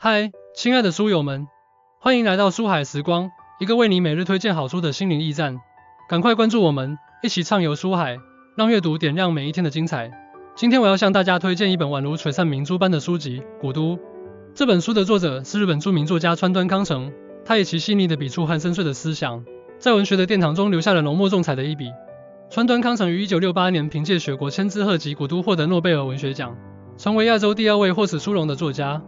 嗨，亲爱的书友们，欢迎来到书海时光，一个为你每日推荐好书的心灵驿站。赶快关注我们，一起畅游书海，让阅读点亮每一天的精彩。今天我要向大家推荐一本宛如璀璨明珠般的书籍《古都》。这本书的作者是日本著名作家川端康成，他以其细腻的笔触和深邃的思想，在文学的殿堂中留下了浓墨重彩的一笔。川端康成于1968年凭借雪国千字鹤集《古都》获得诺贝尔文学奖，成为亚洲第2位获此殊荣的作家。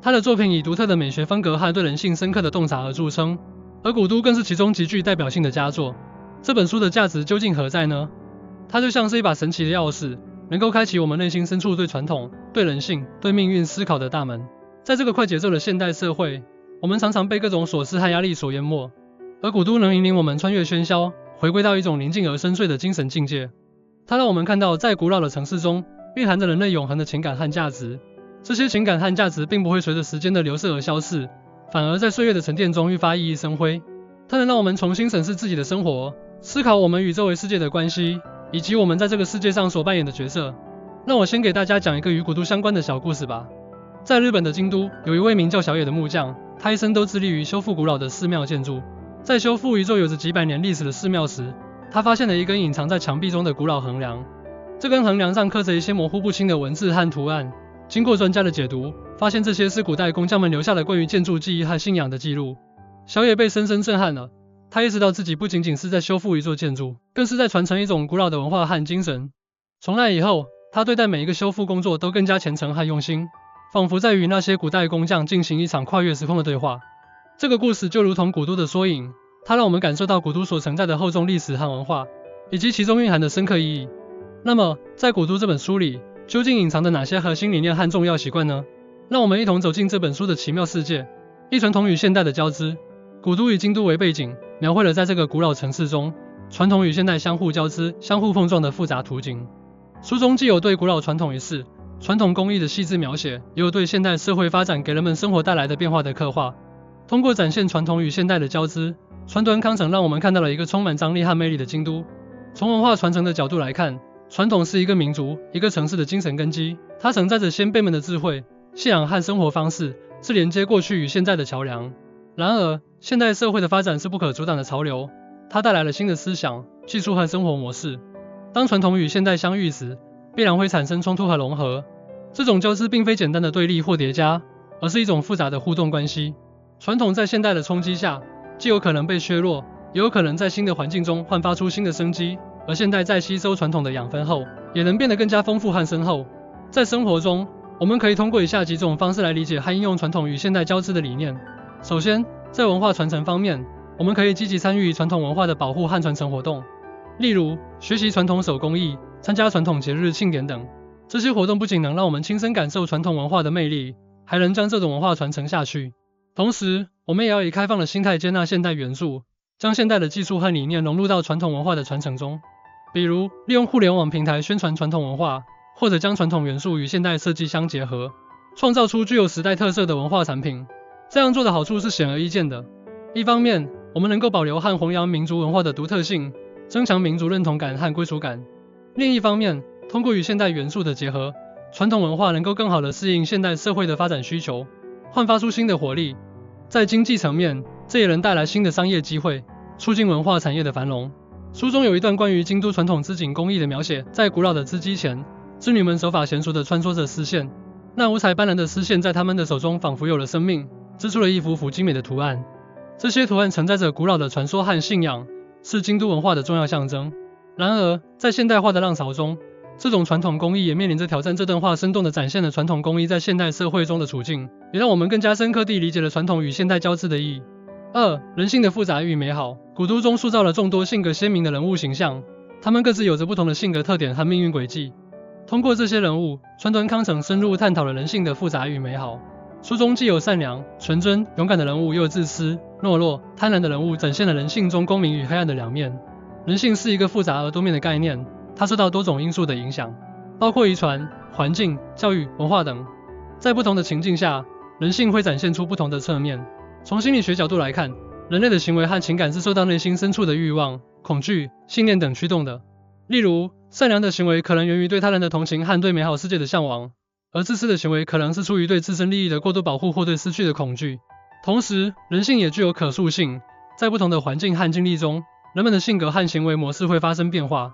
他的作品以独特的美学风格和对人性深刻的洞察而著称，而《古都》更是其中极具代表性的佳作。这本书的价值究竟何在呢？它就像是一把神奇的钥匙，能够开启我们内心深处对传统、对人性、对命运思考的大门。在这个快节奏的现代社会，我们常常被各种琐事和压力所淹没，而《古都》能引领我们穿越喧嚣，回归到一种宁静而深邃的精神境界。它让我们看到，在古老的城市中，蕴含着人类永恒的情感和价值。这些情感和价值并不会随着时间的流逝而消逝，反而在岁月的沉淀中愈发熠熠生辉。它能让我们重新审视自己的生活，思考我们与周围世界的关系，以及我们在这个世界上所扮演的角色。让我先给大家讲一个与古都相关的小故事吧。在日本的京都，有一位名叫小野的木匠，他一生都致力于修复古老的寺庙建筑。在修复一座有着几百年历史的寺庙时，他发现了一根隐藏在墙壁中的古老横梁。这根横梁上刻着一些模糊不清的文字和图案。经过专家的解读，发现这些是古代工匠们留下的关于建筑技艺和信仰的记录。小野被深深震撼了，他意识到自己不仅仅是在修复一座建筑，更是在传承一种古老的文化和精神。从那以后，他对待每一个修复工作都更加虔诚和用心，仿佛在与那些古代工匠进行一场跨越时空的对话。这个故事就如同古都的缩影，它让我们感受到古都所承载的厚重历史和文化，以及其中蕴含的深刻意义。那么，在《古都》这本书里，究竟隐藏着哪些核心理念和重要习惯呢？让我们一同走进这本书的奇妙世界，一传统与现代的交织。古都以京都为背景，描绘了在这个古老城市中，传统与现代相互交织、相互碰撞的复杂图景。书中既有对古老传统仪式、传统工艺的细致描写，也有对现代社会发展给人们生活带来的变化的刻画。通过展现传统与现代的交织，川端康成让我们看到了一个充满张力和魅力的京都。从文化传承的角度来看，传统是一个民族、一个城市的精神根基，它承载着先辈们的智慧、信仰和生活方式，是连接过去与现在的桥梁。然而，现代社会的发展是不可阻挡的潮流，它带来了新的思想、技术和生活模式。当传统与现代相遇时，必然会产生冲突和融合。这种交织并非简单的对立或叠加，而是一种复杂的互动关系。传统在现代的冲击下，既有可能被削弱，也有可能在新的环境中焕发出新的生机。而现代在吸收传统的养分后，也能变得更加丰富和深厚。在生活中，我们可以通过以下几种方式来理解和应用传统与现代交织的理念。首先，在文化传承方面，我们可以积极参与传统文化的保护和传承活动，例如学习传统手工艺、参加传统节日庆典等。这些活动不仅能让我们亲身感受传统文化的魅力，还能将这种文化传承下去。同时，我们也要以开放的心态接纳现代元素，将现代的技术和理念融入到传统文化的传承中。比如，利用互联网平台宣传传统文化，或者将传统元素与现代设计相结合，创造出具有时代特色的文化产品。这样做的好处是显而易见的。一方面，我们能够保留和弘扬民族文化的独特性，增强民族认同感和归属感；另一方面，通过与现代元素的结合，传统文化能够更好地适应现代社会的发展需求，焕发出新的活力。在经济层面，这也能带来新的商业机会，促进文化产业的繁荣。书中有一段关于京都传统织锦工艺的描写，在古老的织机前，织女们手法娴熟地穿梭着丝线，那五彩斑斓的丝线在她们的手中仿佛有了生命，织出了一幅幅精美的图案。这些图案承载着古老的传说和信仰，是京都文化的重要象征。然而，在现代化的浪潮中，这种传统工艺也面临着挑战。这段话生动地展现了传统工艺在现代社会中的处境，也让我们更加深刻地理解了传统与现代交织的意义。2. 人性的复杂与美好。古都中塑造了众多性格鲜明的人物形象，他们各自有着不同的性格特点和命运轨迹。通过这些人物，川端康成深入探讨了人性的复杂与美好。书中既有善良、纯真、勇敢的人物，又有自私、懦弱、贪婪的人物，展现了人性中光明与黑暗的两面。人性是一个复杂而多面的概念，它受到多种因素的影响，包括遗传、环境、教育、文化等。在不同的情境下，人性会展现出不同的侧面。从心理学角度来看，人类的行为和情感是受到内心深处的欲望、恐惧、信念等驱动的。例如，善良的行为可能源于对他人的同情和对美好世界的向往，而自私的行为可能是出于对自身利益的过度保护或对失去的恐惧。同时，人性也具有可塑性，在不同的环境和经历中，人们的性格和行为模式会发生变化。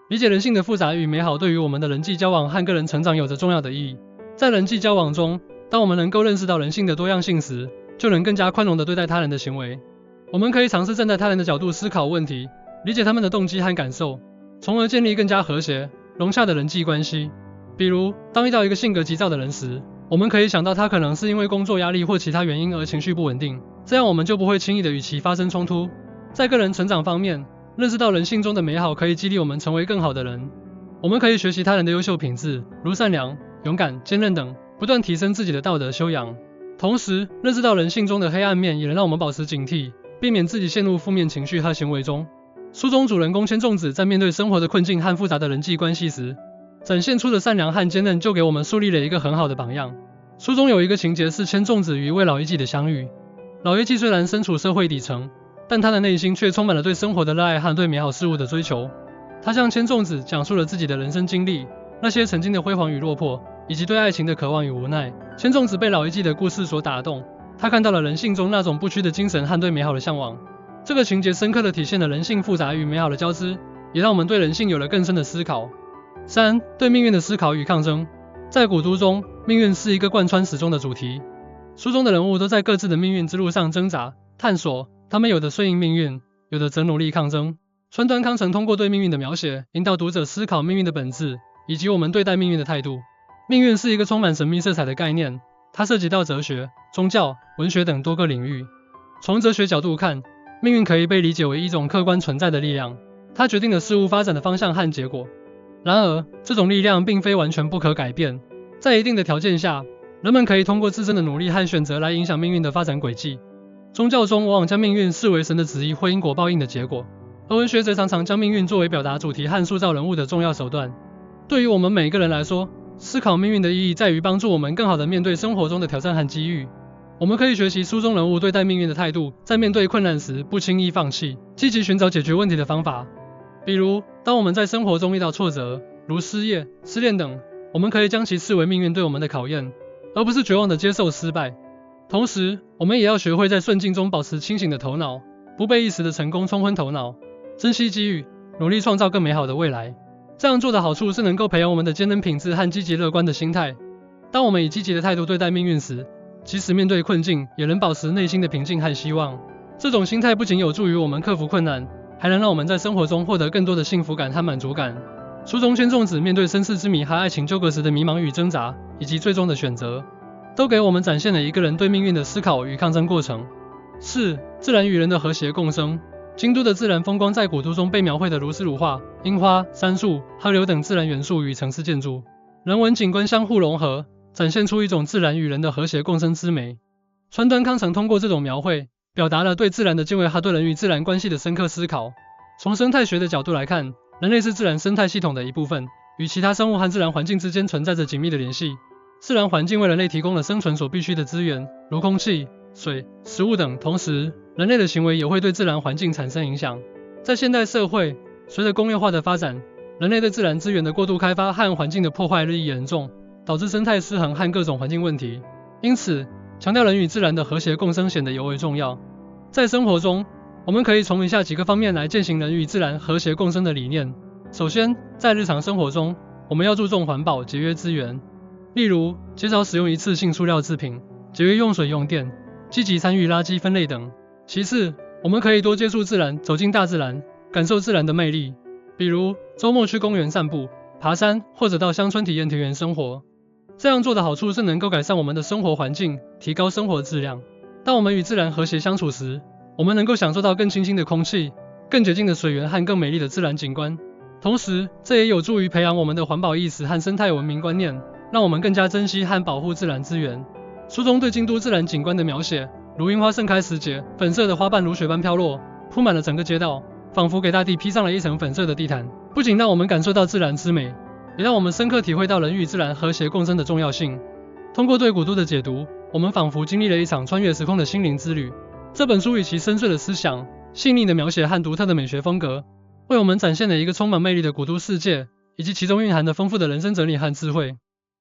理解人性的复杂与美好对于我们的人际交往和个人成长有着重要的意义。在人际交往中，当我们能够认识到人性的多样性时，就能更加宽容地对待他人的行为。我们可以尝试站在他人的角度思考问题，理解他们的动机和感受，从而建立更加和谐、融洽的人际关系。比如，当遇到一个性格急躁的人时，我们可以想到他可能是因为工作压力或其他原因而情绪不稳定，这样我们就不会轻易地与其发生冲突。在个人成长方面，认识到人性中的美好可以激励我们成为更好的人。我们可以学习他人的优秀品质，如善良、勇敢、坚韧等，不断提升自己的道德修养。同时，认识到人性中的黑暗面也能让我们保持警惕，避免自己陷入负面情绪和行为中。书中主人公千粽子在面对生活的困境和复杂的人际关系时，展现出的善良和坚韧就给我们树立了一个很好的榜样。书中有一个情节是千粽子与一位老艺妓的相遇。老艺妓虽然身处社会底层，但他的内心却充满了对生活的热爱和对美好事物的追求。他向千粽子讲述了自己的人生经历，那些曾经的辉煌与落魄，以及对爱情的渴望与无奈。千粽子被老艺妓的故事所打动，他看到了人性中那种不屈的精神和对美好的向往。这个情节深刻地体现了人性复杂与美好的交织，也让我们对人性有了更深的思考。3. 对命运的思考与抗争。在古都中，命运是一个贯穿始终的主题。书中的人物都在各自的命运之路上挣扎、探索，他们有的顺应命运，有的则努力抗争。川端康成通过对命运的描写，引导读者思考命运的本质，以及我们对待命运的态度。命运是一个充满神秘色彩的概念，它涉及到哲学、宗教、文学等多个领域。从哲学角度看，命运可以被理解为一种客观存在的力量，它决定了事物发展的方向和结果。然而，这种力量并非完全不可改变，在一定的条件下，人们可以通过自身的努力和选择来影响命运的发展轨迹。宗教中往往将命运视为神的旨意或因果报应的结果，而文学则常常将命运作为表达主题和塑造人物的重要手段。对于我们每个人来说，思考命运的意义在于帮助我们更好地面对生活中的挑战和机遇。我们可以学习书中人物对待命运的态度，在面对困难时不轻易放弃，积极寻找解决问题的方法。比如，当我们在生活中遇到挫折，如失业、失恋等，我们可以将其视为命运对我们的考验，而不是绝望地接受失败。同时，我们也要学会在顺境中保持清醒的头脑，不被一时的成功冲昏头脑，珍惜机遇，努力创造更美好的未来。这样做的好处是能够培养我们的坚韧品质和积极乐观的心态。当我们以积极的态度对待命运时，即使面对困境，也能保持内心的平静和希望。这种心态不仅有助于我们克服困难，还能让我们在生活中获得更多的幸福感和满足感。书中千粽子面对身世之谜和爱情纠葛时的迷茫与挣扎，以及最终的选择，都给我们展现了一个人对命运的思考与抗争过程。4. 自然与人的和谐共生。京都的自然风光在古都中被描绘得如诗如画，樱花、杉树、河流等自然元素与城市建筑、人文景观相互融合，展现出一种自然与人的和谐共生之美。川端康成通过这种描绘，表达了对自然的敬畏和对人与自然关系的深刻思考。从生态学的角度来看，人类是自然生态系统的一部分，与其他生物和自然环境之间存在着紧密的联系。自然环境为人类提供了生存所必需的资源，如空气、水、食物等，同时，人类的行为也会对自然环境产生影响。在现代社会，随着工业化的发展，人类对自然资源的过度开发和环境的破坏日益严重，导致生态失衡和各种环境问题。因此，强调人与自然的和谐共生显得尤为重要。在生活中，我们可以从以下几个方面来践行人与自然和谐共生的理念。首先，在日常生活中，我们要注重环保，节约资源，例如减少使用一次性塑料制品，节约用水用电，积极参与垃圾分类等。其次，我们可以多接触自然，走进大自然，感受自然的魅力，比如周末去公园散步、爬山，或者到乡村体验田园生活。这样做的好处是能够改善我们的生活环境，提高生活质量。当我们与自然和谐相处时，我们能够享受到更清新的空气、更洁净的水源和更美丽的自然景观。同时，这也有助于培养我们的环保意识和生态文明观念，让我们更加珍惜和保护自然资源。书中对京都自然景观的描写，如樱花盛开时节，粉色的花瓣如雪般飘落，铺满了整个街道，仿佛给大地披上了一层粉色的地毯。不仅让我们感受到自然之美，也让我们深刻体会到人与自然和谐共生的重要性。通过对古都的解读，我们仿佛经历了一场穿越时空的心灵之旅。这本书以其深邃的思想、细腻的描写和独特的美学风格，为我们展现了一个充满魅力的古都世界，以及其中蕴含的丰富的人生哲理和智慧。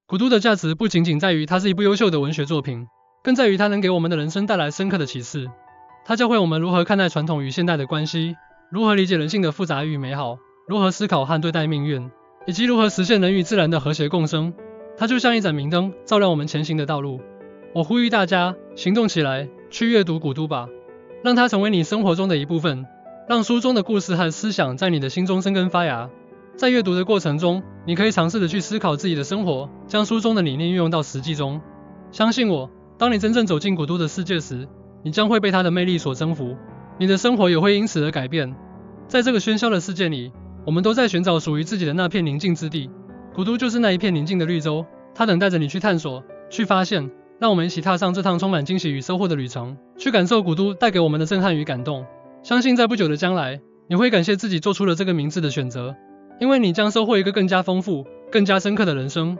古都的价值不仅仅在于它是一部优秀的文学作品，更在于它能给我们的人生带来深刻的启示。它教会我们如何看待传统与现代的关系，如何理解人性的复杂与美好，如何思考和对待命运，以及如何实现人与自然的和谐共生。它就像一盏明灯，照亮我们前行的道路。我呼吁大家行动起来，去阅读古都吧，让它成为你生活中的一部分，让书中的故事和思想在你的心中生根发芽。在阅读的过程中，你可以尝试着去思考自己的生活，将书中的理念运用到实际中。相信我，当你真正走进古都的世界时，你将会被它的魅力所征服，你的生活也会因此而改变。在这个喧嚣的世界里，我们都在寻找属于自己的那片宁静之地。古都就是那一片宁静的绿洲，它等待着你去探索，去发现。让我们一起踏上这趟充满惊喜与收获的旅程，去感受古都带给我们的震撼与感动。相信在不久的将来，你会感谢自己做出了这个明智的选择，因为你将收获一个更加丰富、更加深刻的人生。